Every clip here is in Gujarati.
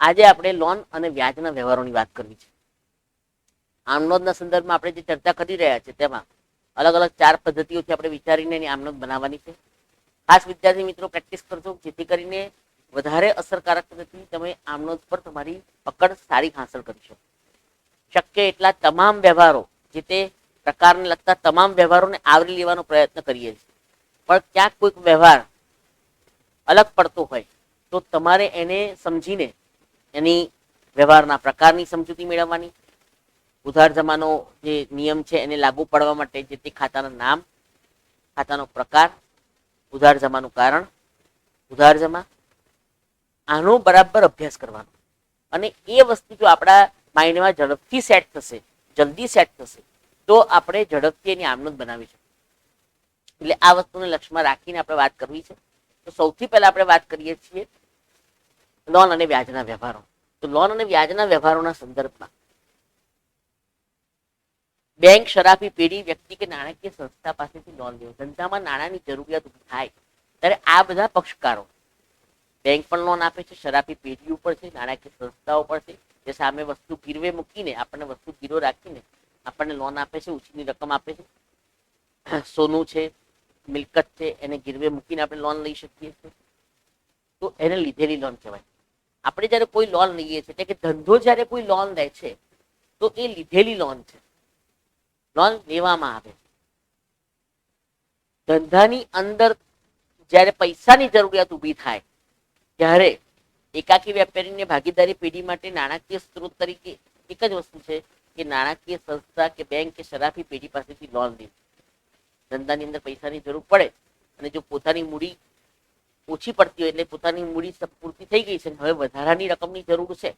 આજે આપણે લોન અને વ્યાજના વ્યવહારોની વાત કરવી છે. આમનોંધના સંદર્ભમાં આપણે જે ચર્ચા કરી રહ્યા છે તેમાં અલગ અલગ 4 પદ્ધતિઓથી આપણે વિચારીને એની આમનોંધ બનાવવાની છે. ખાસ વિદ્યાર્થી મિત્રો પ્રેક્ટિસ કરજો, જેથી કરીને વધારે અસરકારક પદ્ધતિ તમે આમનોંધ પર તમારી પકડ સારી હાંસલ કરી શકો. શક્ય એટલા તમામ વ્યવહારો, જે તે પ્રકારને લગતા તમામ વ્યવહારોને આવરી લેવાનો પ્રયત્ન કરીએ છીએ. પણ ક્યાંક કોઈક વ્યવહાર અલગ પડતો હોય તો તમારે એને સમજીને એની વ્યવહારના પ્રકારની સમજૂતી મેળવવાની, ઉધાર જમાનો જે નિયમ છે એને લાગુ પાડવા માટે જે તે ખાતાનું નામ, ખાતાનો પ્રકાર, ઉધાર જમાનું કારણ, ઉધાર જમા, આનો બરાબર અભ્યાસ કરવાનો. અને એ વસ્તુ જો આપણા માઇન્ડમાં ઝડપથી સેટ થશે, જલ્દી સેટ થશે, તો આપણે ઝડપથી એની આમનોંધ બનાવી શકીએ. એટલે આ વસ્તુને લક્ષ્યમાં રાખીને આપણે વાત કરવી છે. તો સૌથી પહેલા આપણે વાત કરીએ છીએ લોન અને વ્યાજના વ્યવહારો. તો લોન અને વ્યાજના વ્યવહારોના સંદર્ભમાં બેંક, શરાફી પેઢી, વ્યક્તિ કે નાણાકીય સંસ્થા પાસેથી લોન લેવો. ધંધામાં નાણાંની જરૂરિયાત ઊભી થાય ત્યારે આ બધા પક્ષકારો, બેંક પણ લોન આપે છે, શરાફી પેઢીઓ પર છે, નાણાકીય સંસ્થાઓ પર છે, જે સામે વસ્તુ ગીરવે મૂકીને આપણને વસ્તુ ગીરો રાખીને આપણને લોન આપે છે, ઉછીની રકમ આપે છે. સોનું છે, મિલકત છે, એને ગીરવે મૂકીને આપણે લોન લઈ શકીએ છીએ. તો એને લીધેલી લોન કહેવાય. આપણે જ્યારે કોઈ લોન લઈએ છીએ, એટલે કે ધંધો જ્યારે કોઈ લોન લે છે તો એ લીધેલી લોન છે, લોન લેવામાં આવે. ધંધાની અંદર જ્યારે પૈસાની જરૂરિયાત ઊભી થાય ત્યારે એકાકી વેપારીને ભાગીદારી પેઢી માટે નાણાકીય સ્ત્રોત તરીકે એક જ વસ્તુ છે કે નાણાકીય સંસ્થા કે બેંક કે શરાફી પેઢી પાસેથી લોન લેવી. ધંધાની અંદર પૈસાની જરૂર પડે અને જો પોતાની મૂડી ઓછી પડતી હોય, એટલે પોતાની મૂડી પૂરતી થઈ ગઈ છે, હવે વધારાની રકમની જરૂર છે,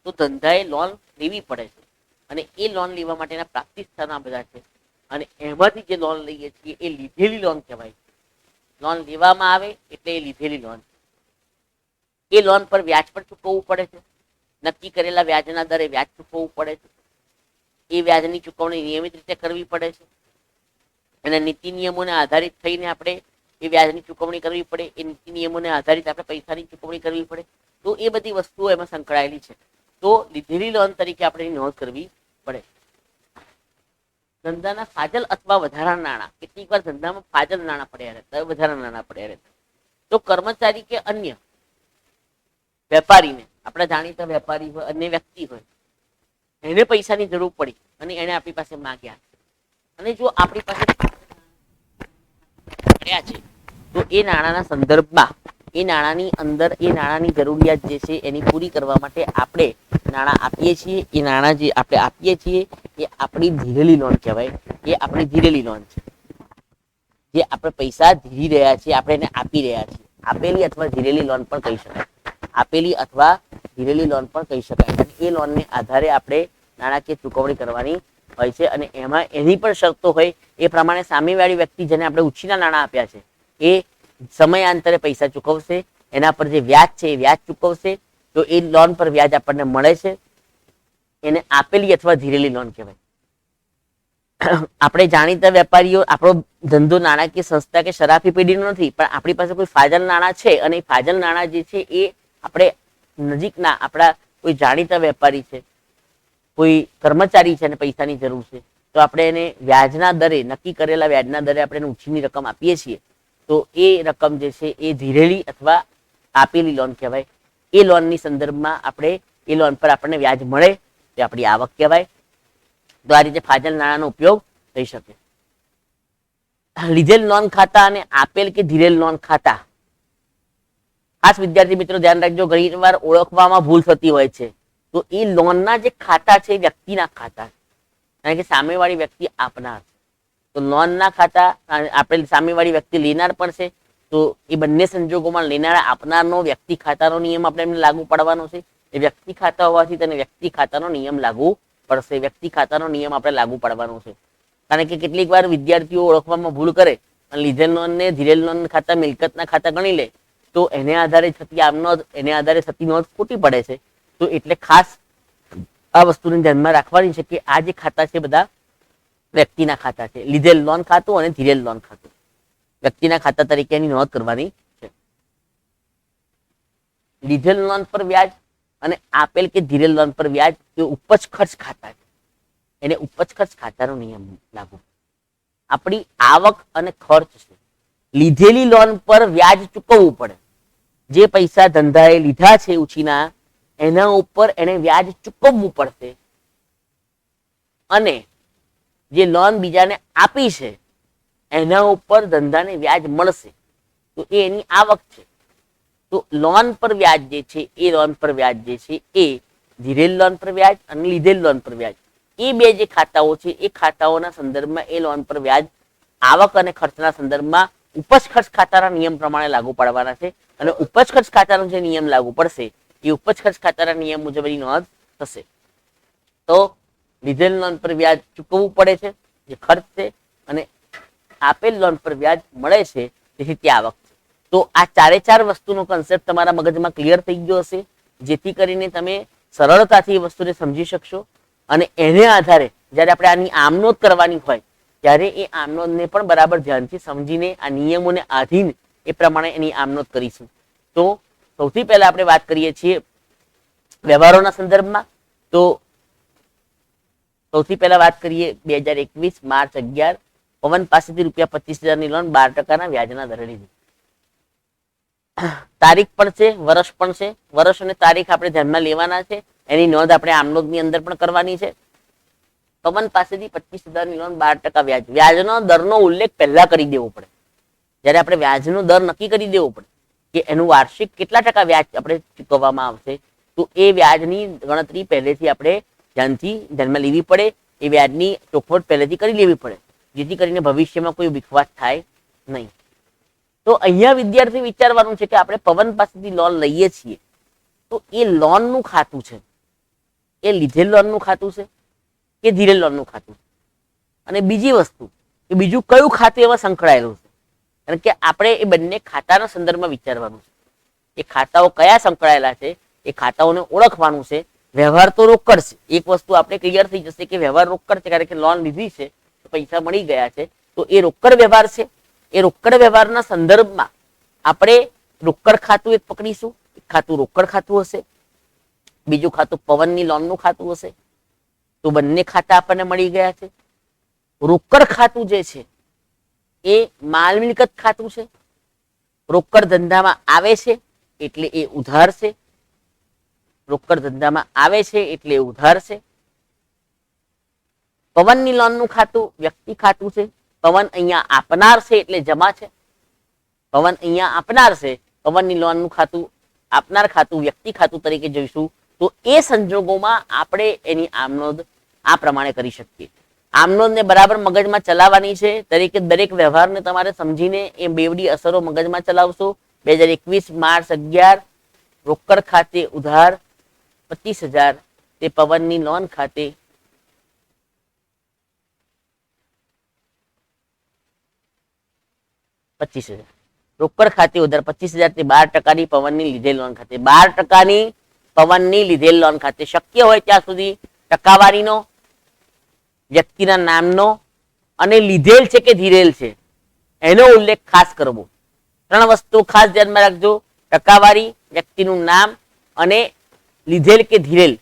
તો ધંધાએ લોન લેવી પડે છે. અને એ લોન લેવા માટેના પ્રાપ્તિ સ્થાન આ બધા છે. અને એમાંથી જે લોન લઈએ છીએ એ લીધેલી લોન કહેવાય. લોન લેવામાં આવે એટલે એ લીધેલી લોન. એ લોન પર વ્યાજ પણ ચૂકવવું પડે છે. નક્કી કરેલા વ્યાજના દરે વ્યાજ ચૂકવવું પડે છે. એ વ્યાજની ચૂકવણી નિયમિત રીતે કરવી પડે છે. અને નીતિ નિયમોને આધારિત થઈને આપણે એ વ્યાજની ચૂકવણી કરવી પડે. એ નીતિ નિયમોને આધારિત આપણે પૈસાની ચૂકવણી કરવી પડે. તો એ બધી વસ્તુઓ એમાં સંકળાયેલી છે. તો લીધેલી લોન તરીકે આપણે એની નોંધ કરવી પડે. ધંધાના ફાજલ અથવા વધારાના નાણાં, કેટલીક વાર ધંધામાં ફાજલ નાણાં પડ્યા રહેતા હોય, વધારાના નાણાં પડ્યા રહેતા. તો કર્મચારી કે અન્ય વેપારીને, આપણા જાણીતા વેપારી હોય, અન્ય વ્યક્તિ હોય, એને પૈસાની જરૂર પડી અને એને આપણી પાસે માંગ્યા, અને જો આપણી પાસે પડ્યા છે તો એ નાણાંના સંદર્ભમાં એ નાણાંની અંદર એ નાણાંની જરૂરિયાત જે છે એની પૂરી કરવા માટે આપણે નાણાં આપીએ છીએ. એ નાણાં જે આપણે આપીએ છીએ એ આપણી ધીરેલી લોન કહેવાય. એ આપણી ધીરેલી લોન છે. જે આપણે પૈસા ધીરી રહ્યા છીએ, આપણે એને આપી રહ્યા છીએ. આપેલી અથવા ધીરેલી લોન પણ કહી શકાય. આપેલી અથવા ધીરેલી લોન પણ કહી શકાય. અને એ લોનને આધારે આપણે નાણાકીય ચૂકવણી કરવાની હોય છે. અને એમાં એની પણ શરતો હોય એ પ્રમાણે સામેવાળી વ્યક્તિ જેને આપણે ઉછીના નાણાં આપ્યા છે એ સમયાંતરે પૈસા ચૂકવશે. એના પર જે વ્યાજ છે એ વ્યાજ ચૂકવશે. તો એ લોન પર વ્યાજ આપણને મળે છે. એને આપેલી અથવા ધીરેલી લોન કહેવાય. આપણે જાણીતા વેપારીઓ, આપણો ધંધો નાણાકીય સંસ્થા કે શરાફી પેઢીનો નથી, પણ આપણી પાસે કોઈ ફાજલ નાણાં છે અને એ ફાજલ નાણાં જે છે એ આપણે નજીકના આપણા કોઈ જાણીતા વેપારી છે, કોઈ કર્મચારી છે અને પૈસાની જરૂર છે, તો આપણે એને વ્યાજના દરે, નક્કી કરેલા વ્યાજના દરે આપણે એને ઉછીની રકમ આપીએ છીએ. તો એ રકમ જે છે એ ધીરેલી અથવા આપેલી લોન કહેવાય. એ લોનની સંદર્ભમાં આપણે એ લોન પર આપણને વ્યાજ મળે તે આપણી આવક કહેવાય. તો આ રીતે ફાજલ નાણાંનો ઉપયોગ થઈ શકે. લીધેલ લોન ખાતા અને આપેલ કે ધીરેલ લોન ખાતા. ખાસ વિદ્યાર્થી મિત્રો ધ્યાન રાખજો, ઘણી વાર ઓળખવામાં ભૂલ થતી હોય છે. તો એ લોનના જે ખાતા છે એ વ્યક્તિના ખાતા, કારણ કે સામેવાળી વ્યક્તિ આપનાર છે. તો લોનના ખાતા આપણે સામેવાળી વ્યક્તિ લેનાર પણ છે. તો એ બંને સંજોગોમાં લેનારા આપનારનો વ્યક્તિ ખાતાનો નિયમ આપણે એમને લાગુ પડવાનો છે. એ વ્યક્તિ ખાતા હોવાથી તેને વ્યક્તિ ખાતાનો નિયમ લાગુ પડશે. વ્યક્તિ ખાતાનો નિયમ આપણે લાગુ પડવાનો છે. કારણ કે કેટલીક વાર વિદ્યાર્થીઓ ઓળખવામાં ભૂલ કરે અને લીધેલ લોન ને ધીરેલ લોન ખાતા મિલકતના ખાતા ગણી લે, તો એને આધારે થતી આમનોંધ, એને આધારે થતી નોંધ ખોટી પડે છે. તો એટલે ખાસ આ વસ્તુને ધ્યાનમાં રાખવાની છે કે આ જે ખાતા છે બધા વ્યક્તિના ખાતા છે. લીધેલ લોન ખાતું અને ધીરેલ લોન ખાતું વ્યક્તિના ખાતા તરીકે એની નોંધ કરવાની છે. લીધેલ લોન પર વ્યાજ અને આપેલ કે ધીરેલ લોન પર વ્યાજ એ ઉપજ ખર્ચ ખાતા છે, એને ઉપજ ખર્ચ ખાતાનો નિયમ લાગુ. આપણી આવક અને ખર્ચ છે, લીધેલી લોન પર વ્યાજ ચૂકવવું પડે. જે પૈસા ધંધાએ લીધા છે ઉછીના, એના ઉપર એને વ્યાજ ચૂકવવું પડશે. અને જે લોન બીજાને આપી છે એના ઉપર ધંધાને વ્યાજ મળશે, તો એ એની આવક છે. તો લોન પર વ્યાજ જે છે એ લોન પર વ્યાજ જે છે એ ધીરેલ લોન પર વ્યાજ અને લીધેલ લોન પર વ્યાજ, એ બે જે ખાતાઓ છે એ ખાતાઓના સંદર્ભમાં એ લોન પર વ્યાજ આવક અને ખર્ચના સંદર્ભમાં ઉપજ ખર્ચ ખાતાના નિયમ પ્રમાણે લાગુ પાડવાના છે. અને ઉપજ ખર્ચ ખાતાનો જે નિયમ લાગુ પડશે એ ઉપજ ખર્ચ ખાતાના નિયમ મુજબ એની નોંધ થશે. તો લીધેલ લોન પર વ્યાજ ચૂકવવું પડે છે જે ખર્ચ છે, અને આપેલ લોન પર વ્યાજ મળે છે તેથી તે આવક છે. તો આ ચારે ચાર વસ્તુનો કન્સેપ્ટ તમારા મગજમાં ક્લિયર થઈ ગયો હશે, જેથી કરીને તમે સરળતાથી એ વસ્તુને સમજી શકશો. અને એને આધારે જ્યારે આપણે આની આમનોંધ કરવાની હોય ત્યારે એ આમનોંધને પણ બરાબર ધ્યાનથી સમજીને આ નિયમોને આધીન એ પ્રમાણે એની આમનોંધ કરીશું. તો સૌથી પહેલા આપણે વાત કરીએ છીએ વ્યવહારોના સંદર્ભમાં. તો સૌથી પહેલા વાત કરીએ 2021 માર્ચ 11, પવન પાસેથી ₹25,000ની લોન 12% વ્યાજના દરે લીધી. તારીખ પણ છે, વર્ષ પણ છે. વર્ષ અને તારીખ આપણે ધ્યાનમાં લેવાના છે, એની નોંધ આપણે આમનોંધની અંદર પણ કરવાની છે. પવન પાસેથી 25,000ની લોન 12% વ્યાજ, વ્યાજનો દરનો ઉલ્લેખ પહેલા કરી દેવો પડે. જ્યારે આપણે વ્યાજનો દર નક્કી કરી દેવો પડે કે એનું વાર્ષિક કેટલા ટકા વ્યાજ આપણે ચૂકવવામાં આવશે, તો એ વ્યાજની ગણતરી પહેલેથી આપણે ધ્યાનમાં લેવી પડે. એ વ્યાજની ચોખવટ પહેલેથી કરી લેવી પડે, જેથી કરીને ભવિષ્યમાં કોઈ વિખવાદ થાય નહીં. તો અહીંયા વિદ્યાર્થી વિચારવાનું છે કે આપણે પવન પાસેથી લોન લઈએ છીએ તો એ લોનનું ખાતું છે, એ લીધેલ લોનનું ખાતું છે કે ધીરેલ લોનનું ખાતું છે. અને બીજી વસ્તુ કે બીજું કયું ખાતું એમાં સંકળાયેલું છે, કારણ કે આપણે એ બંને ખાતાના સંદર્ભમાં વિચારવાનું છે. એ ખાતાઓ કયા સંકળાયેલા છે એ ખાતાઓને ઓળખવાનું છે. વ્યવહાર તો રોકડ છે, એક વસ્તુ આપણે ક્લિયર થઈ જશે કે વ્યવહાર રોકડ છે, કારણ કે લોન લીધી છે, પૈસા મળી ગયા છે, તો એ રોકડ વ્યવહાર છે. એ રોકડ વ્યવહારના સંદર્ભમાં આપણે રોકડ ખાતું એક પકડીશું, એક ખાતું રોકડ ખાતું હશે, બીજું ખાતું પવનની લોનનું ખાતું હશે. તો બંને ખાતા આપણને મળી ગયા છે. રોકડ ખાતું જે છે એ માલ મિલકત ખાતું છે. રોકડ ધંધામાં આવે છે એટલે એ ઉધાર છે. રોકડ ધંધામાં આવે છે એટલે ઉધાર છે. પવનની લોનનું ખાતું વ્યક્તિ ખાતું છે. પવન અહીંયા આપનાર છે એટલે જમા છે. પવન અહીંયા આપનાર છે, પવનની લોનનું ખાતું આપનાર ખાતું વ્યક્તિ ખાતું તરીકે જોઈશું. તો એ સંજોગોમાં આપણે એની આમનોંધ આ પ્રમાણે કરી શકીએ. આમનોંધને બરાબર મગજમાં ચલાવવાની છે. દરેક વ્યવહારને તમારે સમજીને એ બેવડી અસરો મગજમાં ચલાવશો. 2021 માર્ચ 11 રોકડ ખાતે ઉધાર 25,000, તે પવનની લોન ખાતે 25,000. રોકડ ખાતે ઉધાર 25,000 તે 12%ની પવનની લીધેલ લોન ખાતે, 12%ની પવનની લીધેલ લોન ખાતે. શક્ય હોય ત્યાં સુધી ટકાવારીનો, વ્યક્તિના નામનો અને લીધેલ છે કે ધીરેલ છે એનો ઉલ્લેખ ખાસ કરવો. 3 વસ્તુ ખાસ ધ્યાનમાં રાખજો: ટકાવારી, વ્યક્તિનું નામ અને લીધેલ કે ધીરેલ.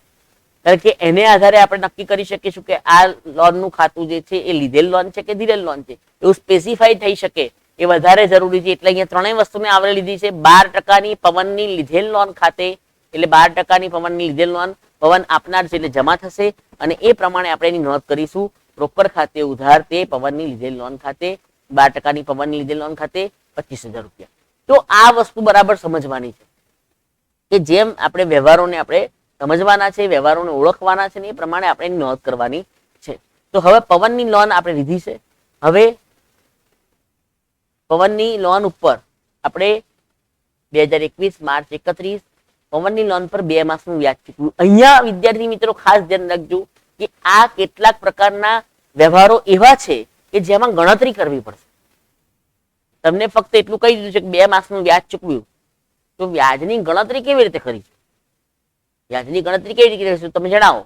કારણ કે એને આધારે આપણે નક્કી કરી શકીશું કે આ લોનનું ખાતું જે છે એ લીધેલ લોન છે કે ધીરેલ લોન છે. એવું સ્પેસિફાઈ થઈ શકે એ વધારે જરૂરી છે. એટલે અહીંયા 3 વસ્તુને આવરી લીધી છે. 12%ની પવનની લીધેલ લોન ખાતે, એટલે 12%ની પવનની લીધેલ લોન પવન આપનાર છે એટલે જમા થશે, અને એ પ્રમાણે આપણે એની નોંધ કરીશું. રોકડ ખાતે ઉધાર તે પવનની લીધેલ લોન ખાતે, 12%ની પવનની લીધેલ લોન ખાતે 25,000 રૂપિયા. તો આ વસ્તુ બરાબર સમજવાની છે કે જેમ આપણે વ્યવહારોને આપણે સમજવાના છે, વ્યવહારોને ઓળખવાના છે, ને એ પ્રમાણે આપણે એની નોંધ કરવાની છે. તો હવે પવનની લોન આપણે લીધી છે. હવે પવનની લોન ઉપર આપણે 2021 માર્ચ 31 પવનની લોન પર 2 માસનું વ્યાજ ચૂકવ્યું. અહીંયા વિદ્યાર્થી મિત્રો ખાસ ધ્યાન રાખજો કે આ કેટલાક પ્રકારના વ્યવહારો એવા છે કે જેમાં ગણતરી કરવી પડશે. તમને ફક્ત એટલું કહી દીધું છે કે 2 માસનું વ્યાજ ચૂકવ્યું, તો વ્યાજની ગણતરી કેવી રીતે કરી? વ્યાજની ગણતરી કેવી રીતે કરીશું તમે જણાવો.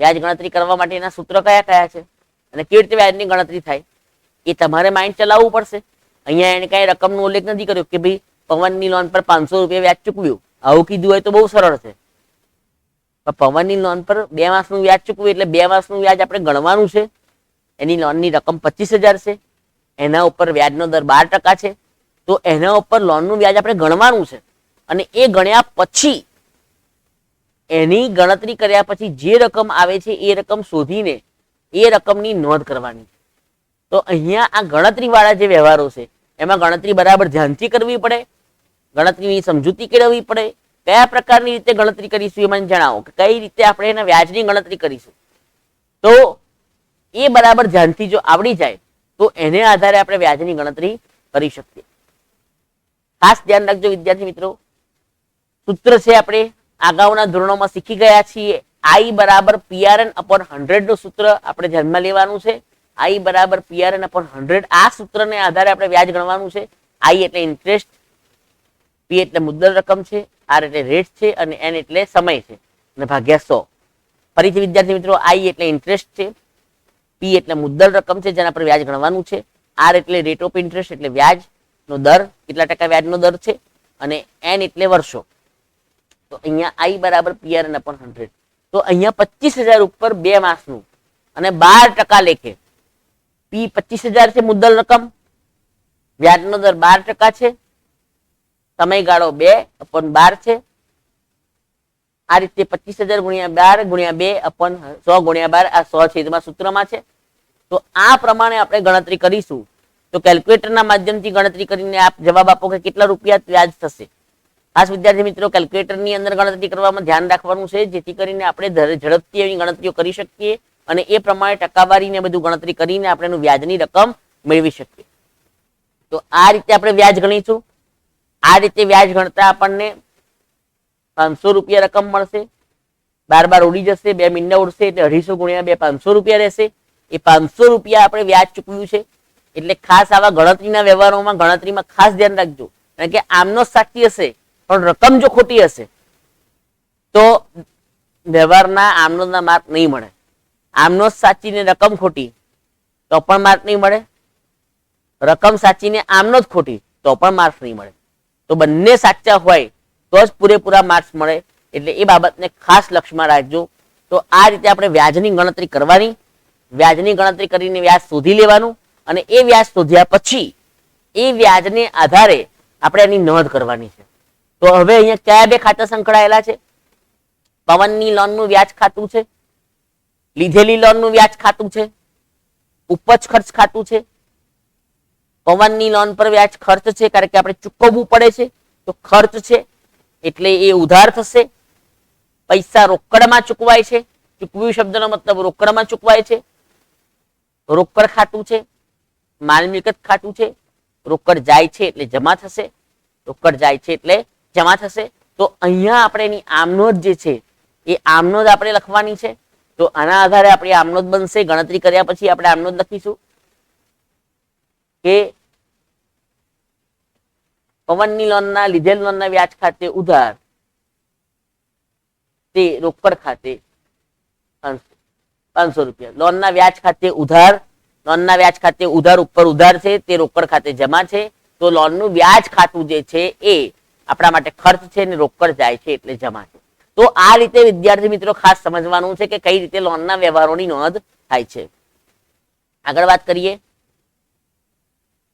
વ્યાજ ગણતરી કરવા માટેના સૂત્ર કયા કયા છે અને કેવી રીતે વ્યાજની ગણતરી થાય એ તમારે માઇન્ડ ચલાવવું પડશે. અહીંયા એને કઈ રકમનો ઉલ્લેખ નથી કર્યો કે ભાઈ પવનની લોન પર 500 રૂપિયા વ્યાજ ચૂકવ્યું, આવું કીધું હોય તો બહુ સરળ છે. પવનની લોન પર 2 માસનું વ્યાજ ચૂકવું એટલે 2 માસનું વ્યાજ આપણે ગણવાનું છે. એની લોનની રકમ 25,000 છે, એના ઉપર વ્યાજનો દર 12% છે. તો એના ઉપર લોનનું વ્યાજ આપણે ગણવાનું છે અને એ ગણ્યા પછી એની ગણતરી કર્યા પછી જે રકમ આવે છે એ રકમ શોધીને એ રકમની નોંધ કરવાની. તો અહીંયા આ ગણતરી વાળા જે વ્યવહારો છે એમાં ગણતરી બરાબર ધ્યાનથી કરવી પડે, ગણતરીની સમજૂતી કેળવવી પડે. કયા પ્રકારની રીતે ગણતરી કરીશું એ મને જણાવો, કે કઈ રીતે આપણે એના વ્યાજની ગણતરી કરીશું. તો એ બરાબર ધ્યાનથી જો આવડી જાય તો એને આધારે આપણે વ્યાજની ગણતરી કરી શકીએ. ખાસ ધ્યાન રાખજો વિદ્યાર્થી મિત્રો, સૂત્ર છે આપણે અગાઉના ધોરણોમાં શીખી ગયા છીએ. I બરાબર PRN/100 નું સૂત્ર આપણે ધ્યાનમાં લેવાનું છે. I બરાબર PRN/100. આ સૂત્રને આધારે આપણે વ્યાજ ગણવાનું છે. I એટલે ઇન્ટરેસ્ટ, P એટલે મુદ્દલ રકમ છે, R એટલે રેટ છે અને N એટલે સમય છે અને ભાગ્યા 100. ફરીથી વિદ્યાર્થી મિત્રો, I એટલે ઇન્ટરેસ્ટ છે, P એટલે મુદ્દલ રકમ છે જેના પર વ્યાજ ગણવાનું છે, R એટલે રેટ ઓફ ઇન્ટરેસ્ટ એટલે વ્યાજનો દર, કેટલા ટકા વ્યાજનો દર છે, અને N એટલે વર્ષો. તો અહીંયા I બરાબર PRN/100. તો અહીંયા 25,000 ઉપર 2 માસનું અને 12% લેખે. P 25,000 છે મુદ્દલ રકમ, વ્યાજનો દર 12% છે, સમયગાળો 2/12 છે. આ રીતે 25,000 × 12 × 2/100 × 12 આ 100 છેદમાં સૂત્રમાં છે. તો આ પ્રમાણે આપણે ગણતરી કરીશું. તો કેલ્ક્યુલેટરના માધ્યમથી ગણતરી કરીને આપ જવાબ આપો કે કેટલા રૂપિયા વ્યાજ થશે. ખાસ વિદ્યાર્થી મિત્રો, કેલ્ક્યુલેટરની અંદર ગણતરી કરવામાં ધ્યાન રાખવાનું છે જેથી કરીને આપણે ઝડપથી એવી ગણતરીઓ કરી શકીએ અને એ પ્રમાણે ટકાવારીને બધું ગણતરી કરીને આપણે એનું વ્યાજની રકમ મેળવી શકીએ. તો આ રીતે આપણે વ્યાજ ગણીશું. આ રીતે વ્યાજ ગણતા આપણને 500 રૂપિયા રકમ મળશે. 12 ઉડી જશે, 2 મીંડા ઉડશે એટલે 250 × 2 500 રૂપિયા રહેશે. એ 500 રૂપિયા આપણે વ્યાજ ચૂકવ્યું છે. એટલે ખાસ આવા ગણતરીના વ્યવહારોમાં ગણતરીમાં ખાસ ધ્યાન રાખજો, કારણ કે આમનો સાચી હશે પણ રકમ જો ખોટી હશે તો વ્યવહારના આમનોના માર્ક નહીં મળે. આમનો સાચી ને રકમ ખોટી તો પણ માર્ક નહીં મળે, રકમ સાચીને આમનો જ ખોટી તો પણ માર્ક્સ નહીં મળે. તો બંને સાચા હોય તો જ પૂરેપૂરા માર્ક્સ મળે. એટલે એ બાબતને ખાસ લક્ષમાં રાખજો. તો આ રીતે આપણે વ્યાજની ગણતરી કરવાની, વ્યાજની ગણતરી કરીને વ્યાજ શોધી લેવાનું અને એ વ્યાજ શોધ્યા પછી એ વ્યાજને આધારે આપણે એની નોંધ કરવાની છે. તો હવે અહીંયા કયા 2 ખાતા સંકળાયેલા છે? પવનની લોનનું વ્યાજ ખાતું છે, લીધેલી લોનનું વ્યાજ ખાતું છે, ઉપજ ખર્ચ ખાતું છે. પવનની લોન પર વ્યાજ ખર્ચ છે કારણ કે આપણે ચૂકવવું પડે છે, તો ખર્ચ છે એટલે એ ઉધાર થશે. પૈસા રોકડમાં ચૂકવાય છે, ચૂકવ્યું શબ્દનો મતલબ રોકડમાં ચૂકવાય છે. રોકડ ખાતું છે, માલ મિલકત ખાતું છે. રોકડ જાય છે એટલે જમા થશે, રોકડ જાય છે એટલે જમા થશે. તો અહીંયા આપણે એની આમનોંધ જે છે એ આમનોંધ આપણે લખવાની છે. તો આના આધારે આપણી આમનોંધ બનશે. ગણતરી કર્યા પછી આપણે આમનોંધ લખીશું કે પવનની લોનના લીધેલ લોનના વ્યાજ ખાતે ઉધાર તે રોકડ ખાતે 500 રૂપિયા. લોનના વ્યાજ ખાતે ઉધાર, લોનના વ્યાજ ખાતે ઉધાર ઉપર ઉધાર છે તે રોકડ ખાતે જમા છે. તો લોનનું વ્યાજ ખાતું જે છે એ આપણા માટે ખર્ચ છે ને રોકડ જાય છે એટલે જમા છે. તો આ રીતે વિદ્યાર્થી મિત્રો ખાસ સમજવાનું છે કે કઈ રીતે લોનના વ્યવહારોની નોંધ થાય છે. આગળ વાત કરીએ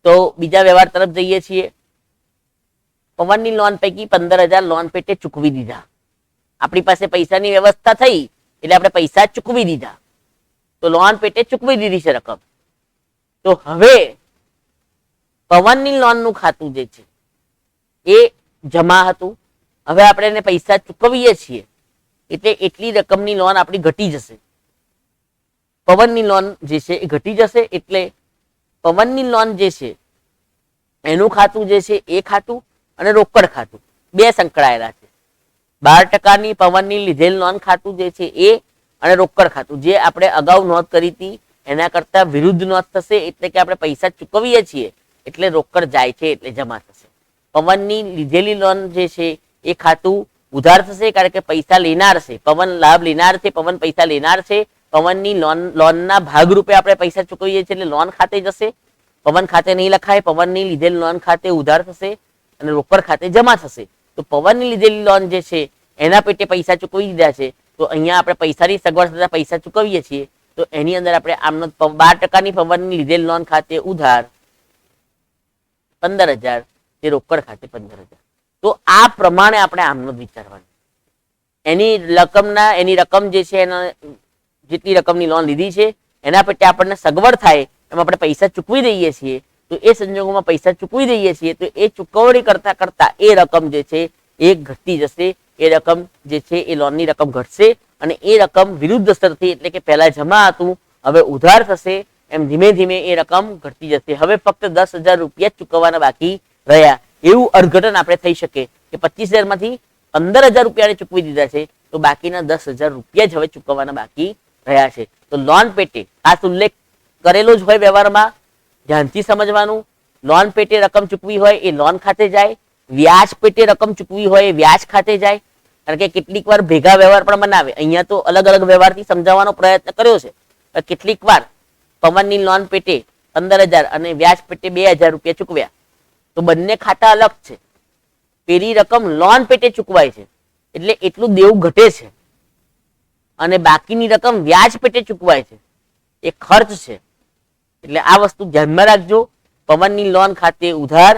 તો બીજા વ્યવહાર તરફ જઈએ છીએ. પવનની લોન પૈકી 15,000 લોન પેટે ચૂકવી દીધા. આપણી પાસે પૈસાની વ્યવસ્થા થઈ એટલે આપણે પૈસા ચૂકવી દીધા. તો લોન પેટે ચૂકવી દીધી છે રકમ. તો હવે પવનની લોનનું ખાતું જે છે એ જમા હતું. હવે આપણે એને પૈસા ચૂકવીએ છીએ એટલે એટલી રકમની લોન આપણી ઘટી જશે. પવનની લોન જે છે એ ઘટી જશે એટલે પવનની લોન જે છે એનું ખાતું જે છે એ ખાતું અને રોકડ ખાતું 2 સંકળાયેલા છે. 12%ની પવનની લીધેલ લોન ખાતું જે છે એ અને રોકડ ખાતું જે આપણે અગાઉ નોંધ કરી હતી એના કરતા વિરુદ્ધ નોંધ થશે. એટલે કે આપણે પૈસા ચૂકવીએ છીએ એટલે રોકડ જાય છે એટલે જમા થશે. પવનની લીધેલી લોન જે છે એ ખાતું ઉધાર થશે કારણ કે પૈસા લેનાર છે, પવન લાભ લેનાર છે, પવન પૈસા લેનાર છે. પવનની લોનના ભાગરૂપે આપણે પૈસા ચૂકવીએ છીએ એટલે લોન ખાતે જશે. પવન ખાતે નહીં લખાય, પવનની લીધેલી લોન ખાતે ઉધાર થશે અને રોકડ ખાતે જમા થશે. તો પવનની લીધેલી લોન જે છે એના પેટે પૈસા ચૂકવી દીધા છે તો અહીંયા આપણે પૈસાની સગવડ થતા પૈસા ચૂકવીએ છીએ તો એની અંદર આપણે આમનો 12% પવનની લીધેલ લોન ખાતે ઉધાર 15,000, તે રોકડ ખાતે 15,000. તો આ પ્રમાણે આપણે આમનો વિચારવાનું. એની રકમ જે છે એના જેટલી રકમની લોન લીધી છે એના પેટે આપણને સગવડ થાય એમ આપણે પૈસા ચૂકવી દઈએ છીએ. તો એ સંજોગોમાં પૈસા ચૂકવી દઈએ છીએ તો એ ચૂકવણી કરતા કરતા એ રકમ જે છે એ ઘટતી જશે. એ રકમ જે છે એ લોનની રકમ ઘટશે અને એ રકમ વિરુદ્ધ અસરથી એટલે કે પહેલા જમા હતું હવે ઉધાર થશે એમ ધીમે ધીમે એ રકમ ઘટતી જશે. હવે ફક્ત 10,000 રૂપિયા ચૂકવવાના બાકી રહ્યા. એવું અર્થઘટન આપણે થઈ શકે કે 25,000 માંથી 15,000 રૂપિયાને ચૂકવી દીધા છે તો બાકીના 10,000 રૂપિયા જ હવે ચૂકવવાના બાકી રહ્યા છે. તો લોન પેટે ખાસ ઉલ્લેખ કરેલો જ હોય વ્યવહારમાં, ધ્યાનથી સમજવાનું. લોન પેટે રકમ ચૂકવી હોય એ લોન ખાતે જાય, વ્યાજ પેટે રકમ ચૂકવી હોય એ વ્યાજ ખાતે જાય. કારણ કે કેટલીક વાર ભેગા વ્યવહાર પણ બનાવે. અહીંયા તો અલગ અલગ વ્યવહારથી સમજાવવાનો પ્રયત્ન કર્યો છે. કેટલીક વાર પવનની લોન પેટે 15,000 અને વ્યાજ પેટે 2,000 રૂપિયા ચૂકવ્યા તો બંને ખાતા અલગ છે. પેલી રકમ લોન પેટે ચૂકવાય છે એટલે એટલું દેવું ઘટે છે અને બાકીની રકમ વ્યાજ પેટે ચૂકવાય છે એ ખર્ચ છે. એટલે આ વસ્તુ ધ્યાનમાં રાખજો. પવનની લોન ખાતે ઉધાર,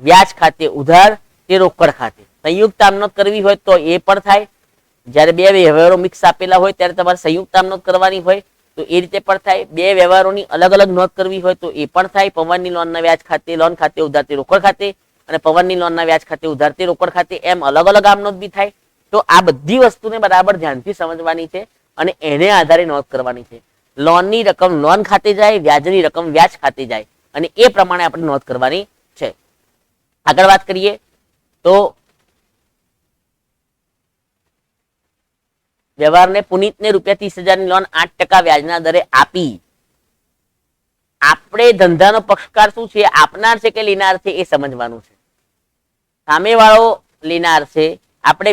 વ્યાજ ખાતે ઉધાર, તે રોકડ ખાતે. સંયુક્ત આમનોંધ કરવી હોય તો એ પણ થાય. જ્યારે બે વ્યવહારો મિક્સ આપેલા હોય ત્યારે તમારે સંયુક્ત આમનોંધ કરવાની હોય તો એ રીતે પણ થાય. બે વ્યવહારોની અલગ અલગ નોંધ કરવી હોય તો એ પણ થાય. પવનની લોનના વ્યાજ ખાતે, લોન ખાતે ઉધાર તે રોકડ ખાતે અને પવનની લોનના વ્યાજ ખાતે ઉધાર તે રોકડ ખાતે એમ અલગ અલગ આમનોંધ બી થાય. તો આ બધી વસ્તુને બરાબર ધ્યાનથી સમજવાની છે અને એને આધારે નોંધ કરવાની છે. લોનની રકમ લોન ખાતે જાય, વ્યાજની રકમ વ્યાજ ખાતે જાય અને એ પ્રમાણે આપણે નોંધ કરવાની છે. આગળ વાત કરીએ તો વ્યવહારને પુનિતને ₹30,000 ની લોન 8% વ્યાજના દરે આપી. આપણે ધંધાનો પક્ષકાર શું છે, આપનાર છે કે લેનાર છે એ સમજવાનું છે. સામેવાળો લેનાર છે, આપણે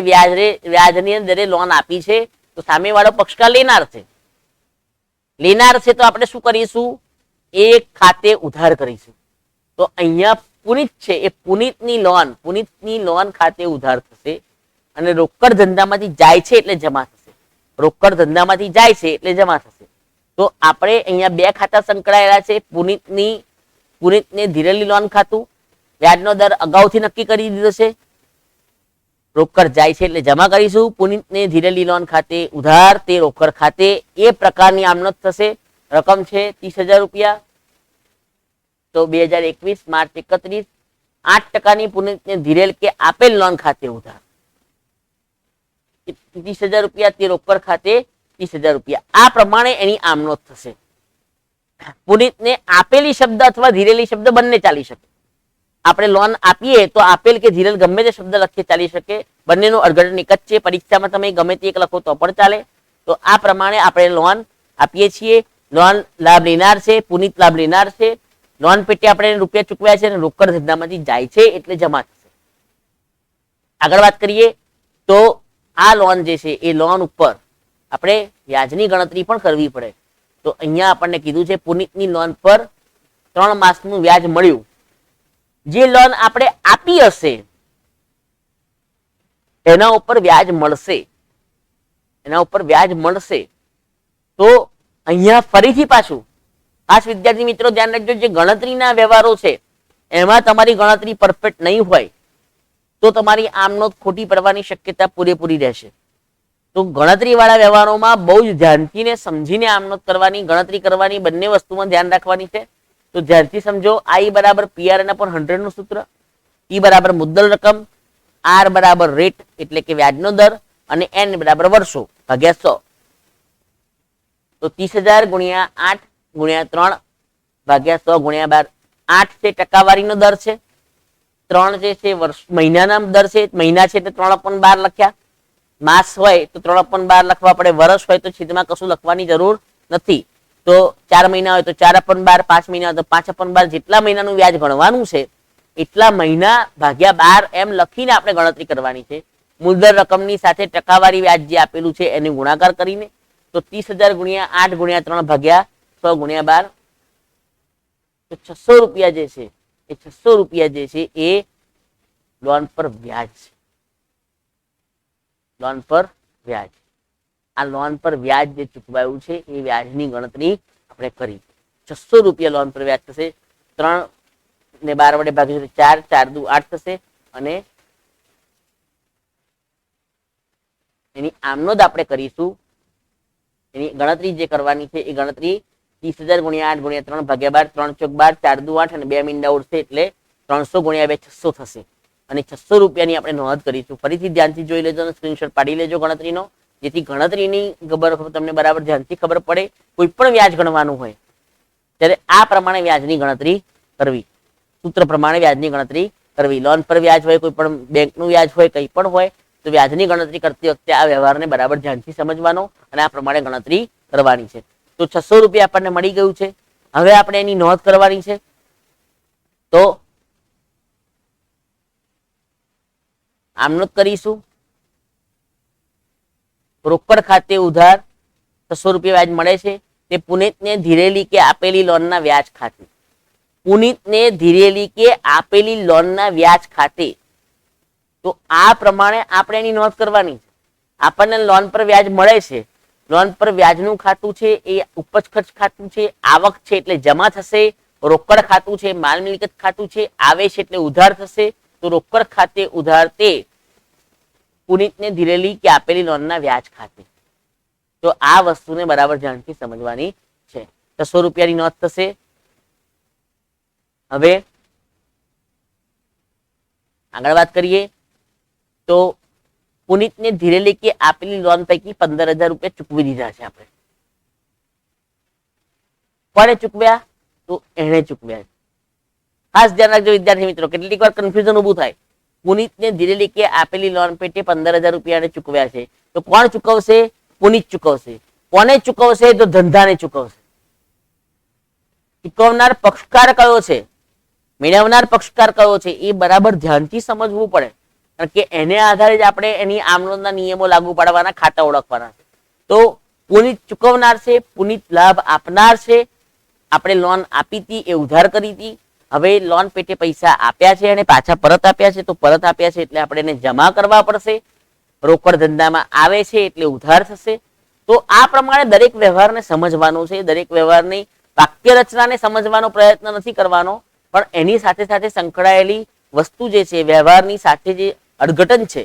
વ્યાજની દરે લોન આપી છે તો સામેવાળો પક્ષકાર લેનાર છે. લેનાર છે તો આપણે શું કરીશું, એ ખાતે ઉધાર કરીશું. તો અહીંયા પુનિત છે એ પુનિતની લોન ખાતે ઉધાર થશે અને રોકડ ધંધામાંથી જાય છે એટલે જમા થશે. રોકડ ધંધામાંથી જાય છે એટલે જમા થશે. તો આપણે અહીંયા બે ખાતા સંકળાયેલા છે. પુનિતને ધીરેલી લોન ખાતું, વ્યાજનો દર અગાઉથી નક્કી કરી દીધો છે. રોકડ જાય છે એટલે જમા કરીશું. પુનિતને ધીરેલી લોન ખાતે ઉધાર, તે રોકડ ખાતે. એ પ્રકારની આમનોંધ થશે. રકમ છે 30,000 રૂપિયા. તો 2021 માર્ચ 31 8%ની પુનિતને ધીરેલ કે આપેલ લોન ખાતે ઉધાર 30,000 રૂપિયા, તે રોકડ ખાતે 30,000 રૂપિયા. આ પ્રમાણે એની આમનોંધ થશે. પુનિતને આપેલી શબ્દ અથવા ધીરેલી શબ્દ બંને ચાલી શકે. આપણે લોન આપીએ તો આપેલ કે ધીરેલ ગમે તે શબ્દ લખીએ ચાલી શકે. બંનેનું અર્થઘટન એક જ છે. પરીક્ષામાં તમે ગમે તે એક લખો તો પણ ચાલે. તો આ પ્રમાણે આપણે લોન આપીએ છીએ. લોન લાભ લેનાર છે, પુનિત લાભ લેનાર છે. લોન પેટે આપણે રૂપિયા ચૂકવ્યા છે અને રોકડ ધંધામાંથી જાય છે એટલે જમા થશે. આગળ વાત કરીએ તો આ લોન જે છે એ લોન ઉપર આપણે વ્યાજની ગણતરી પણ કરવી પડે. તો અહીંયા આપણને કીધું છે પુનિતની લોન પર 3 માસનું વ્યાજ મળ્યું. જે લોન આપણે આપી હશે એના ઉપર વ્યાજ મળશે. તો અહીંયા ફરીથી પાછું ખાસ વિદ્યાર્થી મિત્રો ધ્યાન રાખજો, જે ગણતરીના વ્યવહારો છે એમાં તમારી ગણતરી પરફેક્ટ નહીં હોય તો તમારી આમનોંધ ખોટી પડવાની શક્યતા પૂરેપૂરી રહેશે. તો ગણતરી વાળા વ્યવહારોમાં બહુ જ ધ્યાનથી ને સમજીને આમનોંધ કરવાની, ગણતરી કરવાની, બંને વસ્તુમાં ધ્યાન રાખવાની છે. તો ધ્યાનથી સમજો. I બરાબર PR/100 નું સૂત્ર, P બરાબર મુદ્દલ રકમ, R બરાબર રેટ એટલે કે વ્યાજનો દર અને N બરાબર વર્ષો ભાગ્યા 100. તો 30,000 ગુણ્યા 8 ગુણ્યા 3 ભાગ્યા 100 ગુણ્યા 12. 8 છે ટકાવારીનો દર છે, 3 જે છે મહિનાના દર છે. મહિના છે એટલે 3/12 લખ્યા. માસ હોય તો 3/12 લખવા પડે. વર્ષ હોય તો છેદમાં કશું લખવાની જરૂર નથી. તો 4 મહિના હોય તો 4/12, 5 મહિના હોય તો 5/12. જેટલા મહિનાનું વ્યાજ ગણવાનું છે એટલા મહિના ભાગ્યા 12 એમ લખીને આપણે ગણતરી કરવાની છે. મુદ્દલ રકમની સાથે ટકાવારી વ્યાજ જે આપેલું છે એને ગુણાકાર કરીને. તો 30,000 ગુણ્યા 8 ગુણ્યા 3 ભાગ્યા 100 ગુણ્યા 12. તો 600 રૂપિયા જે છે એ 600 રૂપિયા જે છે એ લોન પર વ્યાજ છે. લોન પર વ્યાજ. આ લોન પર વ્યાજ જે ચૂકવાયું છે એ વ્યાજની ગણતરી આપણે કરી. 600 રૂપિયા લોન પર વ્યાજ થશે. 3 ને 12 વડે ભાગીશું 4, 4 દુ 8 થશે અને એની આમનોંધ આપણે કરીશું. એની ગણતરી જે કરવાની છે એ ગણતરી 30,000 ગુણ્યા 8 ગુણ્યા 3 ભાગ્યા 12, 3 ચોક 12, 4 દુ 8 અને 2 મીંડા ઉડશે એટલે 300 ગુણ્યા 2 600 થશે અને 600 રૂપિયાની આપણે નોંધ કરીશું. ફરીથી ધ્યાનથી જોઈ લેજો અને સ્ક્રીનશોટ પાડી લેજો ગણતરીનો, જેથી ગણતરીની તમને બરાબર ધ્યાનથી ખબર પડે. કોઈ પણ વ્યાજ ગણવાનું હોય ત્યારે આ પ્રમાણે વ્યાજની ગણતરી કરવી, સૂત્ર પ્રમાણે વ્યાજની ગણતરી કરવી. લોન પર વ્યાજ હોય, કોઈ પણ બેંકનું વ્યાજ હોય, કંઈ પણ હોય તો વ્યાજની ગણતરી કરતી વખતે આ વ્યવહારને બરાબર ધ્યાનથી સમજવાનો અને આ પ્રમાણે ગણતરી કરવાની છે. તો 600 રૂપિયા આપણને મળી ગયું છે. હવે આપણે એની નોંધ કરવાની છે. તો આમનોંધ કરીશું. રોકડ ખાતે ઉધાર 600 રૂપિયા વ્યાજ મળે છે તે પુનિતને ધીરેલી કે આપેલી લોનના વ્યાજ ખાતે. પુનિતને ધીરેલી કે આપેલી લોનના વ્યાજ ખાતે. તો આ પ્રમાણે આપણે એની નોંધ કરવાની છે. આપણને લોન પર વ્યાજ મળે છે. લોન પર વ્યાજનું ખાતું છે એ ઉપજ ખર્ચ ખાતું છે, આવક છે એટલે જમા થશે. રોકડ ખાતું છે, માલ મિલકત ખાતું છે, આવે છે એટલે ઉધાર થશે. તો રોકડ ખાતે ઉધાર તે પુનિતને ધીરેલી કે આપેલી લોનના વ્યાજ ખાતે. તો આ વસ્તુને બરાબર ધ્યાનથી સમજવાની છે. 600 રૂપિયાની નોંધ થશે. હવે આગળ વાત કરીએ તો પુનિતને ધીરેલી કે આપેલી લોન પૈકી 15,000 રૂપિયા ચૂકવી દીધા છે આપણે. કોને ચૂકવ્યા? તો એને ચૂકવ્યા. ખાસ ધ્યાન રાખજો વિદ્યાર્થી મિત્રો, કેટલીક વાર કન્ફ્યુઝન ઊભું થાય. પુનિતને ધીરેલી કે આપેલી લોન પેટે 15,000 રૂપિયા ચૂકવ્યા છે તો કોણ ચૂકવશે? પુનિત ચૂકવશે. કોને ચૂકવશે? તો ધંધાને ચૂકવશે. ચૂકવનાર પક્ષકાર કયો છે, મેળવનાર પક્ષકાર કયો છે એ બરાબર ધ્યાનથી સમજવું પડે, કારણ કે એને આધારે જ આપણે એની આમનોંધના નિયમો લાગુ પાડવાના, ખાતા ઓળખવાના છે. તો પુનિત ચૂકવનાર છે, પુનિત લાભ આપનાર છે. આપણે લોન આપી હતી એ ઉધાર કરી હતી. હવે લોન પેટે પૈસા આપ્યા છે અને પાછા પરત આપ્યા છે. તો પરત આપ્યા છે એટલે આપણે એને જમા કરવા પડશે. રોકડ ધંધામાં આવે છે એટલે ઉધાર થશે. તો આ પ્રમાણે દરેક વ્યવહારને સમજવાનો છે. દરેક વ્યવહારની વાક્ય રચનાને સમજવાનો પ્રયત્ન નથી કરવાનો, પણ એની સાથે સાથે સંકળાયેલી વસ્તુ જે છે, વ્યવહારની સાથે જે અર્થઘટન છે,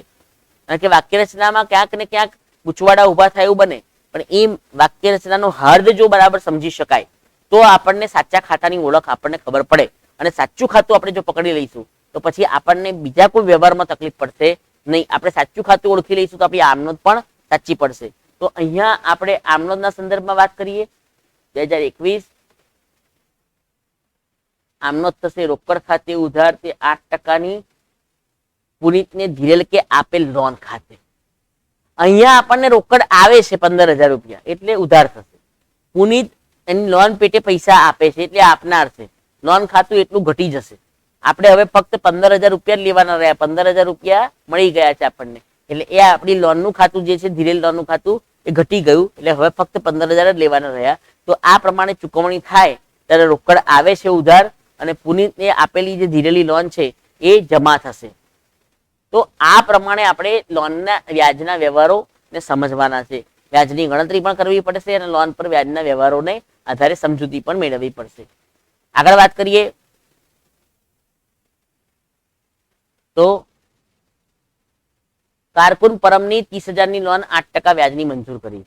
કારણ કે વાક્ય રચનામાં ક્યાંક ને ક્યાંક ગૂંચવાડા ઉભા થાય એવું બને, પણ એ વાક્ય રચનાનો હાર્દ જો બરાબર સમજી શકાય તો આપણને સાચા ખાતાની ઓળખ આપણને ખબર પડે. અને સાચું ખાતું આપણે જો પકડી લઈશું તો પછી આપણને બીજા કોઈ વ્યવહારમાં તકલીફ પડશે નહીં. આપણે સાચું ખાતું ઓળખી લઈશું તો આપણી આમનોંધ પણ સાચી પડશે. તો અહીંયા આપણે આમનોંધના સંદર્ભમાં વાત કરીએ. 2021 આમનોંધ થશે રોકડ ખાતે ઉધાર તે 8%ની પુનિતને ધીરેલ કે આપેલ લોન ખાતે. અહીંયા આપણને રોકડ આવે છે 15,000 રૂપિયા એટલે ઉધાર થશે. પુનિત એની લોન પેટે પૈસા આપે છે એટલે આપનાર છે. લોન ખાતું એટલું ઘટી જશે. આપણે હવે ફક્ત 15,000 રૂપિયા લેવાના રહ્યા. 15,000 રૂપિયા મળી ગયા છે આપણને, એટલે એ આપણી લોનનું ખાતું જે છે, ધીરેલ લોનનું ખાતું એ ઘટી ગયું. એટલે હવે ફક્ત 15,000 જ લેવાના રહ્યા. તો આ પ્રમાણે ચૂકવણી થાય ત્યારે રોકડ આવે છે ઉધાર અને પુનિતને આપેલી જે ધીરેલી લોન છે એ જમા થશે. તો આ પ્રમાણે આપણે લોનના વ્યાજના વ્યવહારોને સમજવાના છે. વ્યાજની ગણતરી પણ કરવી પડશે અને લોન પર વ્યાજના વ્યવહારોને આધારે સમજૂતી પણ મેળવવી પડશે. આગળ વાત કરીએ તો કારકુન પરમની 30,000ની લોન 8% વ્યાજની મંજૂર કરી.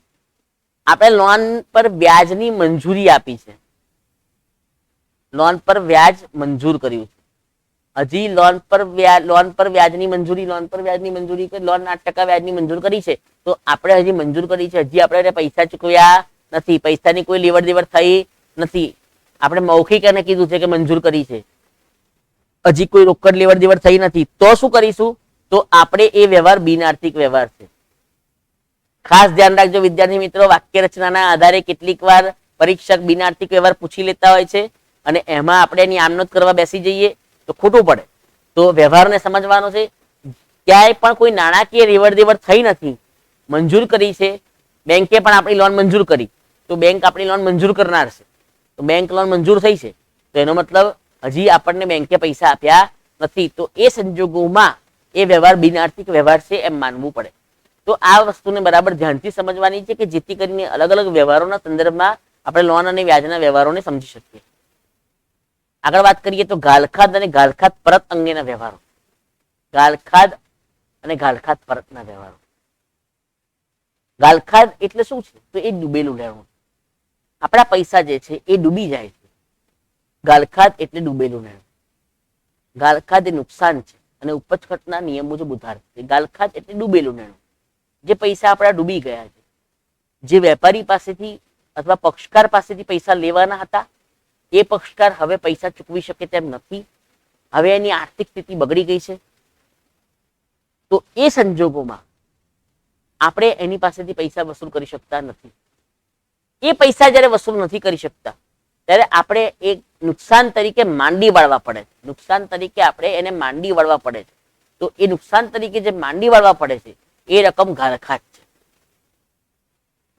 આપણે લોન પર વ્યાજની મંજૂરી આપી છે, લોન પર વ્યાજ મંજૂર કર્યું છે. હજી લોન પર વ્યાજની મંજૂરી લોન 8% વ્યાજની મંજૂર કરી છે. તો આપણે હજી મંજૂર કરી છે, હજી આપણે પૈસા ચૂકવ્યા નથી, પૈસાની કોઈ લેવડ દેવડ થઈ નથી. આપણે મૌખિક એને કીધું છે કે મંજૂર કરી છે, હજી કોઈ રોકડ લેવડ દેવડ થઈ નથી. તો શું કરીશું? તો આપણે એ વ્યવહાર બિનઆર્થિક વ્યવહાર છે. ખાસ ધ્યાન રાખજો વિદ્યાર્થી મિત્રો, વાક્ય રચનાના આધારે કેટલીક વાર પરીક્ષક બિનઆર્થિક વ્યવહાર પૂછી લેતા હોય છે અને એમાં આપણે એની આમનોંધ કરવા બેસી જઈએ તો ખોટું પડે. તો વ્યવહારને સમજવાનો છે. ક્યાંય પણ કોઈ નાણાકીય લેવડ દેવડ થઈ નથી, મંજૂર કરી છે. બેંકે પણ આપણી લોન મંજૂર કરી તો બેંક આપણી લોન મંજૂર કરનાર છે. તો બેંક લોન મંજૂર થઈ છે તો એનો મતલબ હજી આપણને બેંકે પૈસા આપ્યા નથી. તો એ સંજોગોમાં એ વ્યવહાર બિનઆર્થિક વ્યવહાર છે એમ માનવું પડે. તો આ વસ્તુને બરાબર ધ્યાનથી સમજવાની છે કે જેથી કરીને અલગ અલગ વ્યવહારોના સંદર્ભમાં આપણે લોન અને વ્યાજના વ્યવહારોને સમજી શકીએ. આગળ વાત કરીએ તો ગાલખાદ અને ગાલખાદ પરત અંગેના વ્યવહારો. ગાલખાદ અને ગાલખાદ પરતના વ્યવહારો. ગાલખાદ એટલે શું છે? તો એ ડૂબેલું લેણું. આપણા પૈસા જે છે એ ડૂબી જાય છે. ગાલખાદ એટલે ડૂબેલું લેણું. ગાલખાદ એ નુકસાન છે અને ઉપજ ખર્ચના નિયમ મુજબ ઉધાર છે. ગાલખાદ એટલે ડૂબેલું લેણું. જે પૈસા આપણા ડૂબી ગયા છે, જે વેપારી પાસેથી અથવા પક્ષકાર પાસેથી પૈસા લેવાના હતા, એ પક્ષકાર હવે પૈસા ચૂકવી શકે તેમ નથી. હવે એની આર્થિક સ્થિતિ બગડી ગઈ છે. તો એ સંજોગોમાં આપણે એની પાસેથી પૈસા વસૂલ કરી શકતા નથી. એ પૈસા જ્યારે વસૂલ નથી કરી શકતા ત્યારે આપણે એક નુકસાન તરીકે માંડી વાળવા પડે છે. નુકસાન તરીકે આપણે એને માંડી વાળવા પડે છે. તો એ નુકસાન તરીકે જે માંડી વાળવા પડે છે એ રકમ ગાલખાદ છે.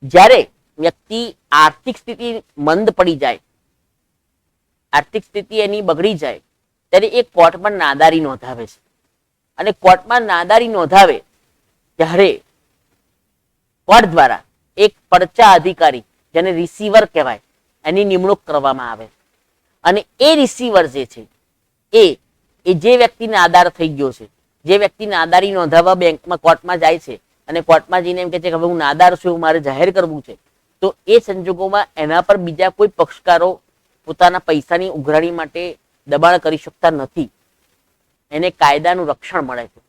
જ્યારે વ્યક્તિ આર્થિક સ્થિતિ મંદ પડી જાય, આર્થિક સ્થિતિ એની બગડી જાય, ત્યારે એ કોર્ટમાં નાદારી નોંધાવે છે. અને કોર્ટમાં નાદારી નોંધાવે ત્યારે કોર્ટ દ્વારા એક પડચા અધિકારી, જેને રિસીવર કહેવાય, એની નિમણૂક કરવામાં આવે. અને એ રિસીવર જે છે એ જે વ્યક્તિ નાદાર થઈ ગયો છે, જે વ્યક્તિ નાદારી નોંધાવવા બેંકમાં કોર્ટમાં જાય છે અને કોર્ટમાં જઈને એમ કહે છે કે હવે હું નાદાર છું, મારે જાહેર કરવું છે, તો એ સંજોગોમાં એના પર બીજા કોઈ પક્ષકારો પોતાના પૈસાની ઉઘરાણી માટે દબાણ કરી શકતા નથી. એને કાયદાનું રક્ષણ મળે છે.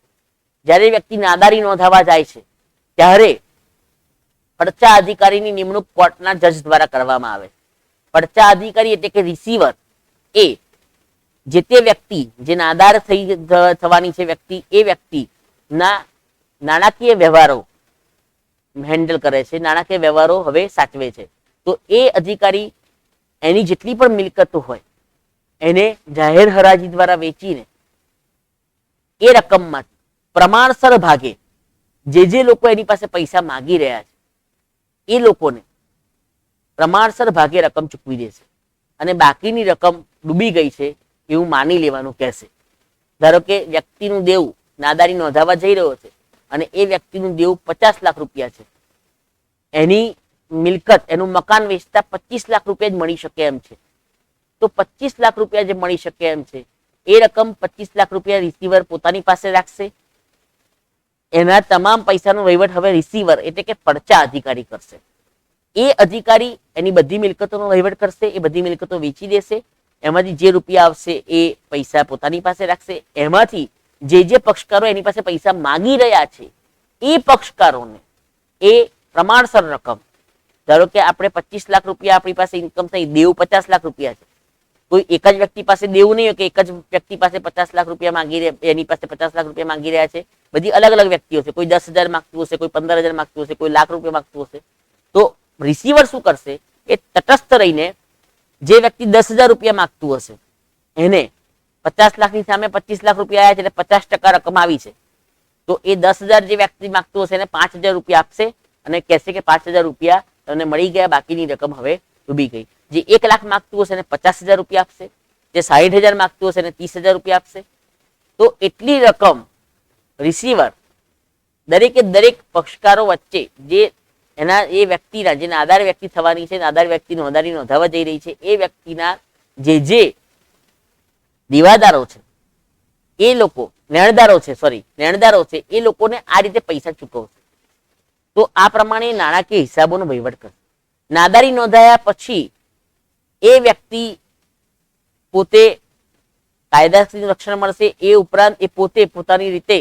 જ્યારે વ્યક્તિ નાદારી નોંધાવા જાય છે ત્યારે પડચા અધિકારીની નિમણૂક કોર્ટના જજ દ્વારા કરવામાં આવે. પડચા અધિકારી એટલે કે રિસીવર એ જે તે વ્યક્તિ જે નાદાર થવાની છે વ્યક્તિ, એ વ્યક્તિના નાણાકીય વ્યવહારો હેન્ડલ કરે છે, નાણાકીય વ્યવહારો હવે સાચવે છે. તો એ અધિકારી એની જેટલી પણ મિલકતો હોય એને જાહેર હરાજી દ્વારા વેચીને એ રકમમાં પ્રમાણસર ભાગે જે લોકો એની પાસે પૈસા માગી રહ્યા છે એ લોકોને પ્રમાણસર ભાગે રકમ ચૂકવી દેશે અને બાકીની રકમ ડૂબી ગઈ છે એવું માની લેવાનું કહેશે. ધારો કે વ્યક્તિનું દેવું નાદારી નોંધાવા જઈ રહ્યો છે અને એ વ્યક્તિનું દેવું 50 લાખ રૂપિયા છે. એની મિલકત, એનું મકાન વેચતા 25 લાખ રૂપિયા જ મળી શકે એમ છે. તો 25 લાખ રૂપિયા જે મળી શકે એમ છે એ રકમ 25 લાખ રૂપિયા રિસીવર પોતાની પાસે રાખશે. એના તમામ પૈસાનો વહીવટ હવે રિસીવર એટલે કે પડચા અધિકારી કરશે. એ અધિકારી એની બધી મિલકતોનો વહીવટ કરશે, એ બધી મિલકતો વેચી દેશે. એમાંથી જે રૂપિયા આવશે એ પૈસા પોતાની પાસે રાખશે. એમાંથી જે પક્ષકારો એની પાસે પૈસા માગી રહ્યા છે એ પક્ષકારોને એ પ્રમાણસર રકમ, ધારો કે આપણે 25 લાખ રૂપિયા આપણી પાસે ઇન્કમ થઈ, દેવું 50 લાખ રૂપિયા છે. કોઈ એક જ વ્યક્તિ પાસે દેવું નહીં હોય કે એક જ વ્યક્તિ પાસે 50 લાખ રૂપિયા માંગી રહ્યા, એની પાસે 50 લાખ રૂપિયા માંગી રહ્યા છે. બધી અલગ અલગ વ્યક્તિઓ છે. કોઈ 10,000 માંગતું હશે, કોઈ 15,000 માંગતું હશે, કોઈ લાખ રૂપિયા માંગતું હશે. તો રિસીવર શું કરશે? એ તટસ્થ રહીને જે વ્યક્તિ 10,000 રૂપિયા માંગતું હશે એને 50 લાખની સામે 25 લાખ રૂપિયા આવ્યા છે એટલે 50% રકમ આવી છે. તો એ 10,000 જે વ્યક્તિ માંગતું હશે એને 5,000 રૂપિયા આપશે અને કહેશે કે 5,000 રૂપિયા તમને મળી ગયા, બાકીની રકમ હવે ડૂબી ગઈ. જે 1 લાખ માંગતું હશે એને 50,000 રૂપિયા આપશે. જે 60,000 માંગતું હશે એને 30,000 રૂપિયા આપશે. તો એટલી રકમ રિસીવર દરેકે દરેક પક્ષકારો વચ્ચે જે એના એ વ્યક્તિના જે નાદાર વ્યક્તિ થવાની છે, નાદાર વ્યક્તિ નોંધારી નોંધાવા જઈ રહી છે, એ વ્યક્તિના જે દીવાદારો છે એ લોકો, લેણદારો છે એ લોકોને આ રીતે પૈસા ચૂકવશે. તો આ પ્રમાણે નાણાકીય હિસાબોનો વહીવટ કરશે. નાદારી નોંધાયા પછી એ વ્યક્તિ પોતે કાયદાકીય રક્ષણ મળશે. એ ઉપરાંત એ પોતે પોતાની રીતે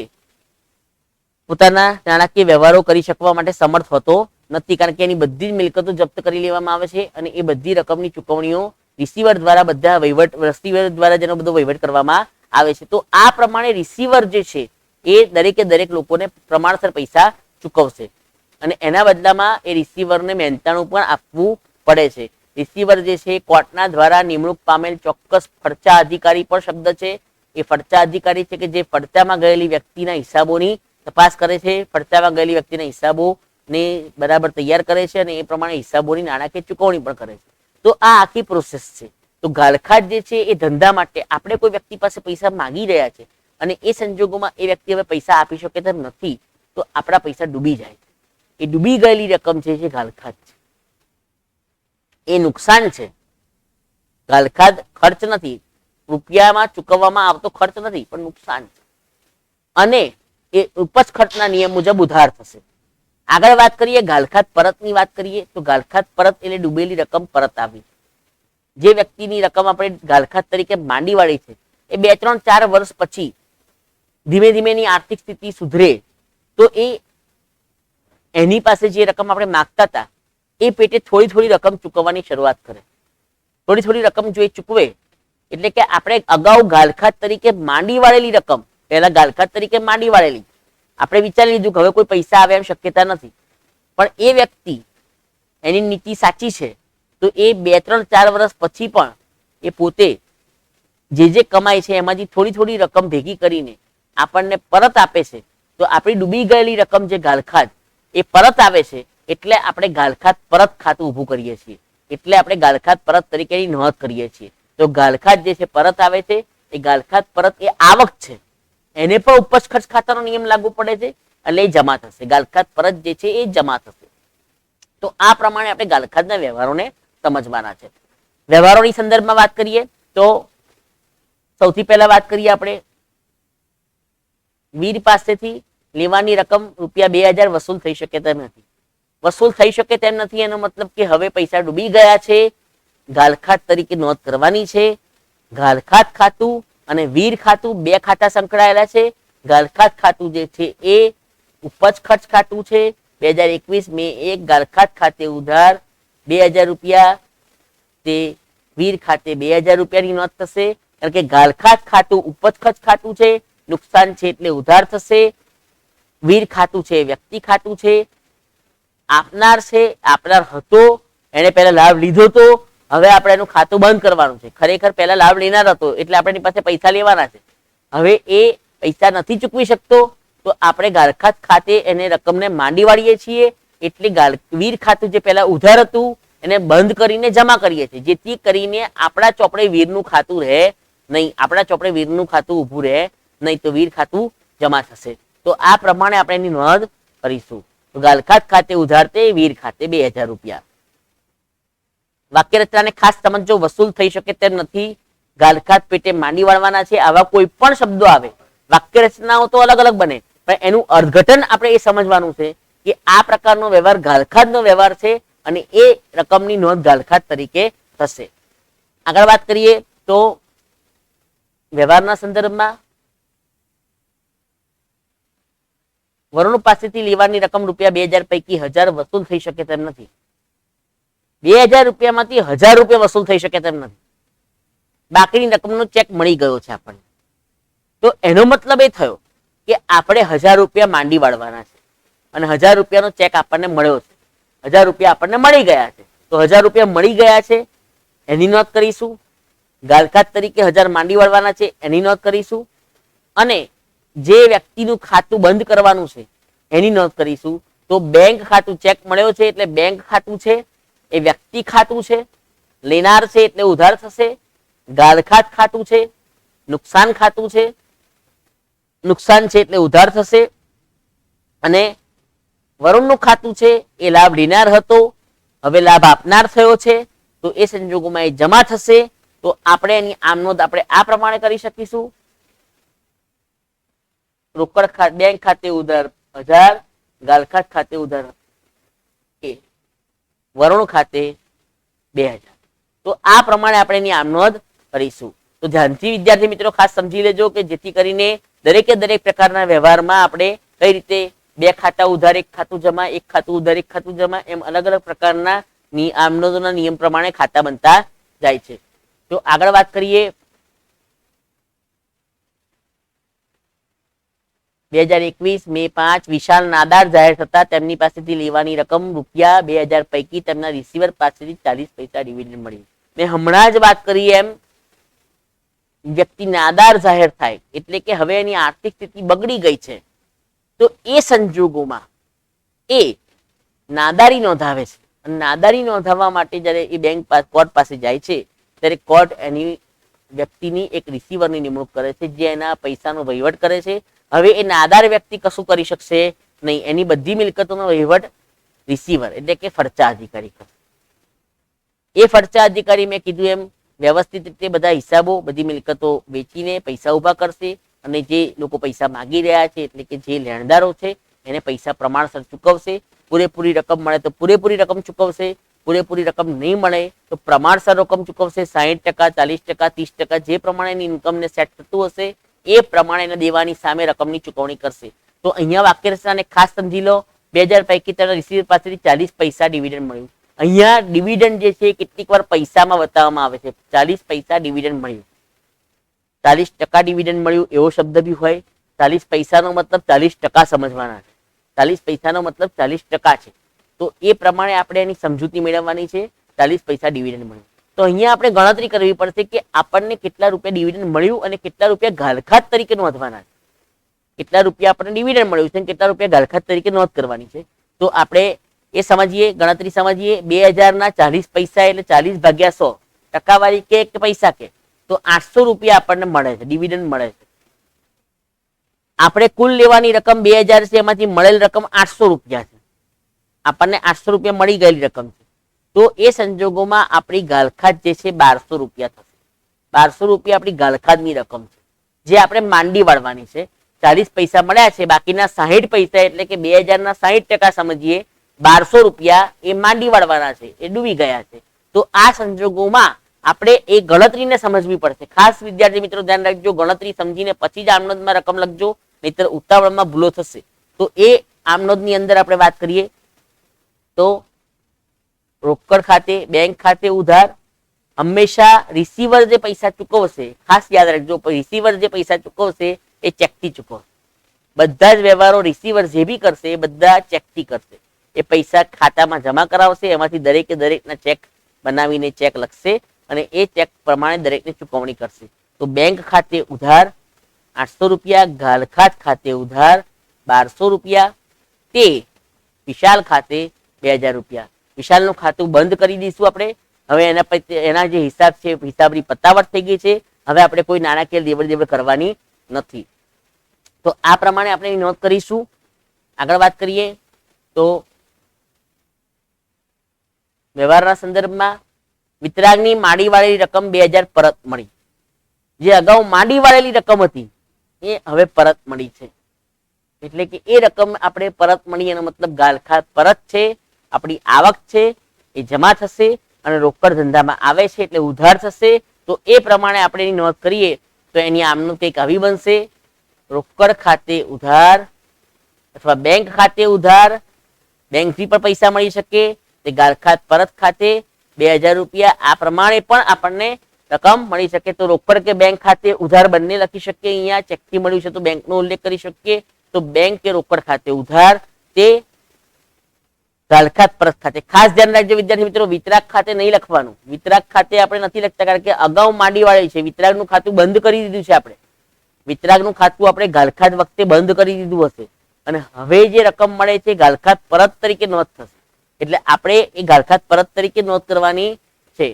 પોતાના નાણાકીય વ્યવહારો કરી શકવા માટે સમર્થ હોતો નથી, કારણ કે એની બધી જ મિલકતો જપ્ત કરી લેવામાં આવે છે અને એ બધી રકમની ચૂકવણીઓ રિસીવર દ્વારા બધા વહીવટ, રિસીવર દ્વારા જેનો બધો વહીવટ કરવામાં આવે છે. તો આ પ્રમાણે રિસીવર જે છે એ દરેકે દરેક લોકોને પ્રમાણસર પૈસા ચૂકવશે અને એના બદલામાં એ રિસીવરને મહેનતાણું પણ આપવું પડે છે. રિસીવર જે છે કોર્ટના દ્વારા નિમણૂક પામેલ ચોક્કસ ફડચા અધિકારી પણ શબ્દ છે. એ ફડચા અધિકારી છે કે જે ફડચામાં ગયેલી વ્યક્તિના હિસાબોની તપાસ કરે છે, ફડચામાં ગયેલી વ્યક્તિના હિસાબોને બરાબર તૈયાર કરે છે અને એ પ્રમાણે હિસાબોની નાણાકીય ચૂકવણી પણ કરે છે. તો આ આખી પ્રોસેસ છે. તો ગાળખાટ જે છે એ ધંધા માટે આપણે કોઈ વ્યક્તિ પાસે પૈસા માંગી રહ્યા છે અને એ સંજોગોમાં એ વ્યક્તિ હવે પૈસા આપી શકે તેમ નથી, તો આપણા પૈસા ડૂબી જાય. એ ડૂબી ગયેલી રકમ છે જે ગાલખાત છે, એ નુકસાન છે. ગાલખાત ખર્ચ નથી, રૂપિયામાં ચૂકવવામાં આવતો ખર્ચ નથી, પણ નુકસાન છે. અને એ ઉપજ ખર્ચના નિયમ મુજબ ઉધાર થશે. આગળ વાત કરીએ ગાલખાત પરતની વાત કરીએ તો ગાલખાત પરત એટલે ડૂબેલી રકમ પરત આવી. જે વ્યક્તિની રકમ આપણે ગાલખાત તરીકે માંડી વાળી છે એ 2, 3, 4 વર્ષ પછી ધીમે ધીમે એની આર્થિક સ્થિતિ સુધરે તો એની પાસે જે રકમ આપણે માગતા હતા એ પેટે થોડી થોડી રકમ ચૂકવવાની શરૂઆત કરે. થોડી થોડી રકમ જો એ ચૂકવે એટલે કે આપણે અગાઉ ગાલખાત તરીકે માંડી વાળેલી રકમ, પહેલા ગાલખાત તરીકે માંડી વાળેલી, આપણે વિચારી લીધું કે હવે કોઈ પૈસા આવે એમ શક્યતા નથી, પણ એ વ્યક્તિ એની નીતિ સાચી છે તો એ 2, 3, 4 વર્ષ પછી પણ એ પોતે જે કમાય છે એમાંથી થોડી થોડી રકમ ભેગી કરીને આપણને પરત આપે છે. તો આપણી ડૂબી ગયેલી રકમ જે ગાલખાત એ પરત આવે છે એટલે આપણે ગાલખાત પરત ખાતું ઊભું કરીએ છીએ, એટલે આપણે ગાલખાત પરત તરીકેની નોંધ કરીએ છીએ. તો ગાલખાત જે છે પરત આવે છે એ ગાલખાત પરત એ આવક છે, એને પણ ઉપજ ખર્ચ ખાતાનો નિયમ લાગુ પડે છે એટલે એ જમા થશે. ગાલખાત પરત જે છે એ જમા થશે. તો આ પ્રમાણે આપણે ગાલખાતના વ્યવહારોને સમજવાના છે. વ્યવહારોની સંદર્ભમાં વાત કરીએ તો સૌથી પહેલા વાત કરીએ આપણે વીર પાસેથી લેવાની રકમ ₹2000 વસૂલ થઈ શકે તેમ નથી. વસૂલ થઈ શકે તેમ નથી એનો મતલબ કે હવે પૈસા ડૂબી ગયા છે, ગાલખાત તરીકે નોંધ કરવાની છે. ગાલખાત ખાતું અને વીર ખાતું 2 ખાતા સંકળાયેલા છે. ગાલખાત ખાતું જે છે એ ઉપજ ખર્ચ ખાતું છે. 2021 મે 1 ગાલખાત ખાતે ઉધાર ₹2000, તે વીર ખાતે ₹2000 ની નોંધ થશે. કારણ કે ગાલખાત ખાતું ઉપજ ખર્ચ ખાતું છે, નુકસાન છે એટલે ઉધાર થશે. વીર ખાતું છે વ્યક્તિ ખાતું છે, આપનાર છે, આપનાર હતો, એને પહેલા લાભ લીધો તો, હવે આપણે એનું ખાતું બંધ કરવાનું છે. ખરેખર પહેલા લાભ લેનાર હતો એટલે આપણે એની પાસે પૈસા લેવાના છે. હવે એ પૈસા નથી ચૂકવી શકતો તો આપણે ગાલખાત ખાતે એને રકમને માંડી વાળીએ છીએ. એટલે વીર ખાતું જે પહેલા ઉધાર હતું એને બંધ કરીને જમા કરીએ છીએ, જેથી કરીને આપણા ચોપડે વીરનું ખાતું રહે નહીં, આપણા ચોપડે વીરનું ખાતું ઊભું રહે નહીં, તો વીર ખાતું જમા થશે. તો આ પ્રમાણે આપણે એની નોંધ કરીશું. તો ગાલખાત ખાતે ઉધાર તે વીર ખાતે ₹2000. વાક્ય રચનાને ખાસ સમજો, વસૂલ થઈ શકે તેમ નથી, ગાલખાત પેટે માંડી વાળવાના છે, આવા કોઈ પણ શબ્દો આવે. વાક્ય રચનાઓ તો અલગ અલગ બને પણ એનું અર્થઘટન આપણે એ સમજવાનું છે કે આ પ્રકારનો વ્યવહાર ગાલખાતનો વ્યવહાર છે અને એ રકમની નોંધ ગાલખાત તરીકે થશે. આગળ વાત કરીએ તો વ્યવહારના સંદર્ભમાં વરુણ પાસેથી લેવાની રકમ ₹2000 પૈકી 1000 વસૂલ થઈ શકે તેમ નથી. ₹2000 માંથી 1000 રૂપિયા વસૂલ થઈ શકે તેમ નથી. બાકીની રકમનો ચેક મળી ગયો છે આપણને. તો એનો મતલબ એ થયો કે આપણે ₹1000 માંડી વાળવાના છે અને ₹1000 ચેક આપણને મળ્યો છે. ₹1000 આપણને મળી ગયા છે. તો ₹1000 મળી ગયા છે એની નોંધ કરીશું. ગાલખાત તરીકે 1000 માંડી વાળવાના છે એની નોંધ કરીશું. અને જે વ્યક્તિનું ખાતું બંધ કરવાનું છે એની નોંધ કરીશું. તો બેંક ખાતું, ચેક મળ્યો છે એટલે બેંક ખાતું છે, એ વ્યક્તિ ખાતું છે, લેનાર છે એટલે ઉધાર થશે. ગાલખાત ખાતું છે, નુકસાન ખાતું છે, નુકસાન છે એટલે ઉધાર થશે. અને વરુણનું ખાતું છે એ લાભ લેનાર હતો, હવે લાભ આપનાર થયો છે, તો એ સંજોગોમાં એ જમા થશે. તો આપણે એની આમ નોંધ આપણે આ પ્રમાણે કરી શકીશું. રોકડ બેંક ખાતે ઉધાર 1000, ગાલખાત ખાતે ઉધાર વરુણ ખાતે 2000. તો આ પ્રમાણે આપણે એની આમ નોંધ કરીશું. તો ધ્યાનથી વિદ્યાર્થી મિત્રો ખાસ સમજી લેજો કે જેથી કરીને દરેકે દરેક પ્રકારના વ્યવહારમાં આપણે કઈ રીતે 2 ખાતા ઉધાર 1 ખાતું જમા, 1 ખાતું ઉધાર 1 ખાતું જમા, એમ અલગ અલગ પ્રકારના આમ નોંધોના નિયમ પ્રમાણે ખાતા બનતા જાય છે. તો આગળ વાત કરીએ 2021 મે 5 વિશાલ નાદાર જાહેર થતા તેમની પાસેથી લેવાની રકમ ₹2000 પૈકી તેમના રિસીવર પાસેથી 40 પૈસા ડિવિડન્ડ મળી. મેં હમણાં જ વાત કરી એમ વ્યક્તિ નાદાર જાહેર થાય એટલે કે હવે એની આર્થિક સ્થિતિ બગડી ગઈ છે. તો એ સંજોગોમાં એ નાદારી નોંધાવે છે અને નાદારી નોંધાવવા માટે જ્યારે એ બેંક કોર્ટ પાસે જાય છે ત્યારે કોર્ટ એની વ્યક્તિની એક રિસીવરની નિમણૂક કરે છે જે એના પૈસાનો વહીવટ કરે છે. હવે એ નાદાર વ્યક્તિ કશું કરી શકશે નહીં, એની બધી મિલકતોનો વહીવટ રિસીવર એટલે કે ફરતા અધિકારી કરશે. એ ફરતા અધિકારી મેં કીધું એમ વ્યવસ્થિત રીતે બધા હિસાબો, બધી મિલકતો વેચીને પૈસા ઉભા કરશે અને જે લોકો પૈસા માગી રહ્યા છે એટલે કે જે લેણદારો છે એને પૈસા પ્રમાણસર ચૂકવશે. પૂરેપૂરી રકમ મળે તો પૂરેપૂરી રકમ ચૂકવશે, પૂરેપૂરી રકમ નહીં મળે તો પ્રમાણસર રકમ ચૂકવશે. 60%, 40%, 30% જે પ્રમાણે એની ઇન્કમને સેટ થતું હશે એ પ્રમાણે એને દેવાની સામે રકમની ચૂકવણી કરશે. તો અહીંયા વાક્યરચનાને ખાસ સમજી લો. 2000 પૈકી તને રિસીવર પાસેથી 40 પૈસા ડિવિડન્ડ મળ્યું. અહીંયા ડિવિડન્ડ જે છે કેટલીક વાર પૈસામાં બતાવવામાં આવે છે. 40 પૈસા ડિવિડન્ડ મળ્યું, 40% ડિવિડન્ડ મળ્યું એવો શબ્દ બી હોય. 40 પૈસાનો મતલબ 40% સમજવાના છે. 40 પૈસાનો મતલબ 40% છે. તો એ પ્રમાણે આપણે એની સમજૂતી મેળવવાની છે. 40 પૈસા ડિવિડન્ડ મળ્યું તો અહીંયા આપણે ગણતરી કરવી પડશે કે આપણને કેટલા રૂપિયા ડિવિડન્ડ મળ્યું અને કેટલા રૂપિયા ઘાલખાત તરીકે નોંધવાના છે. કેટલા રૂપિયા આપણને ડિવિડન્ડ મળ્યું છે અને કેટલા રૂપિયા ઘાલખાત તરીકે નોંધ કરવાની છે. તો આપણે એ સમજીએ, ગણતરી સમજીએ. 2000 ના 40 પૈસા એટલે 40/100 ટકાવારી કે પૈસા કે તો 800 રૂપિયા આપણને મળે છે, ડિવિડન્ડ મળે છે. આપણે કુલ લેવાની રકમ 2000 છે, એમાંથી મળેલ રકમ 800 રૂપિયા છે. આપણને 800 રૂપિયા મળી ગયેલી રકમ છે. તો એ સંજોગોમાં આપણી ગાલખાત જે છે 1200 રૂપિયા થશે. 1200 રૂપિયા આપણી ગાલખાતની રકમ છે જે આપણે માંડી વાળવાની છે. 40 પૈસા મળ્યા છે, બાકીના 60 પૈસા એટલે કે 2000 ના 60% સમજીએ 1200 રૂપિયા એ માંડી વાળવાના છે, એ ડૂબી ગયા છે. તો આ સંજોગોમાં આપણે એ ગણતરીને સમજવી પડશે. ખાસ વિદ્યાર્થી મિત્રો ધ્યાન રાખજો, ગણતરી સમજીને પછી જ આમનોંધમાં રકમ લખજો, નહીતર ઉતાવળમાં ભૂલો થશે. તો એ આમનોંધની અંદર આપણે વાત કરીએ તો રોકડ ખાતે, બેંક ખાતે ઉધાર, હંમેશા રિસીવર જે પૈસા ચૂકવશે, ખાસ યાદ રાખજો, રિસીવર જે પૈસા ચૂકવશે એ ચેકથી ચૂકવશે. બધા જ વ્યવહારો રિસીવર જે બી કરશે એ બધા ચેકથી કરશે. એ પૈસા ખાતામાં જમા કરાવશે, એમાંથી દરેકના ચેક બનાવીને ચેક લખશે અને એ ચેક પ્રમાણે દરેકને ચૂકવણી કરશે. તો બેંક ખાતે ઉધાર 800 રૂપિયા, ઘાલખાત ખાતે ઉધાર 1200 રૂપિયા, તે વિશાલ ખાતે 2000 રૂપિયા. વિશાલનું ખાતું બંધ કરી દઈશું આપણે. હવે એના જે હિસાબ છે, હિસાબની પતાવટ થઈ ગઈ છે. હવે આપણે કોઈ નાણાકીય લેવડ દેવડ કરવાની નથી. તો આ પ્રમાણે આપણે નોંધ કરીશું. આગળ વાત કરીએ તો વ્યવહારના સંદર્ભમાં વિતરાગની માંડી વાળેલી રકમ 2000 પરત મળી. જે અગાઉ માંડી વાળેલી રકમ હતી એ હવે પરત મળી છે. એટલે કે એ રકમ આપણે પરત મળી એનો મતલબ ગાલખાત પરત છે, આપણી આવક છે એ જમા થશે અને રોકડ ધંધામાં આવે છે એટલે ઉધાર થશે. તો એ પ્રમાણે આપણે એની નોંધ કરીએ તો એની આમનું કંઈક આવી બનશે: રોકડ ખાતે ઉધાર અથવા બેંક ખાતે ઉધાર, બેંકથી પણ પૈસા મળી શકે, તે ગાલખાત પરત ખાતે 2000 રૂપિયા. આ પ્રમાણે પણ આપણને રકમ મળી શકે. તો રોકડ કે બેંક ખાતે ઉધાર બંને લખી શકીએ. અહીંયા ચેકથી મળ્યું છે તો બેંકનો ઉલ્લેખ કરી શકીએ. તો બેંક કે રોકડ ખાતે ઉધાર, તે ગાલખાત પરત ખાતે. ખાસ ધ્યાન રાખજો વિદ્યાર્થી મિત્રો, વિતરાગ ખાતે નહીં લખવાનું. વિતરાગ ખાતે આપણે નથી લખતા કારણ કે અગાઉ માંડી વાળી છે. વિતરાગનું ખાતું બંધ કરી દીધું છે આપણે. વિતરાગનું ખાતું આપણે ગાલખાત વખતે બંધ કરી દીધું હશે અને હવે જે રકમ મળે છે ગાલખાત પરત તરીકે નોંધ થશે. એટલે આપણે એ ગાલખાત પરત તરીકે નોંધ કરવાની છે.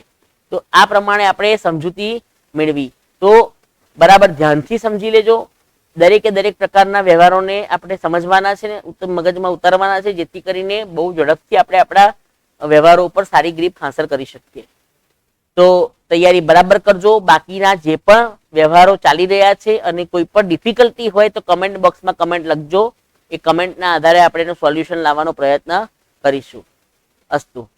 તો આ પ્રમાણે આપણે સમજૂતી મેળવી. તો બરાબર ધ્યાનથી સમજી લેજો. દરેકે દરેક પ્રકારના વ્યવહારોને આપણે સમજવાના છે ને મગજમાં ઉતારવાના છે, જેથી કરીને બહુ ઝડપથી આપણે આપણા વ્યવહારો ઉપર સારી ગ્રીપ હાંસલ કરી શકીએ. તો તૈયારી બરાબર કરજો. બાકીના જે પણ વ્યવહારો ચાલી રહ્યા છે અને કોઈ પણ ડિફિકલ્ટી હોય તો કમેન્ટ બોક્સમાં કમેન્ટ લખજો. એ કમેન્ટના આધારે આપણે એનું સોલ્યુશન લાવવાનો પ્રયત્ન કરીશું. અસ્તુ.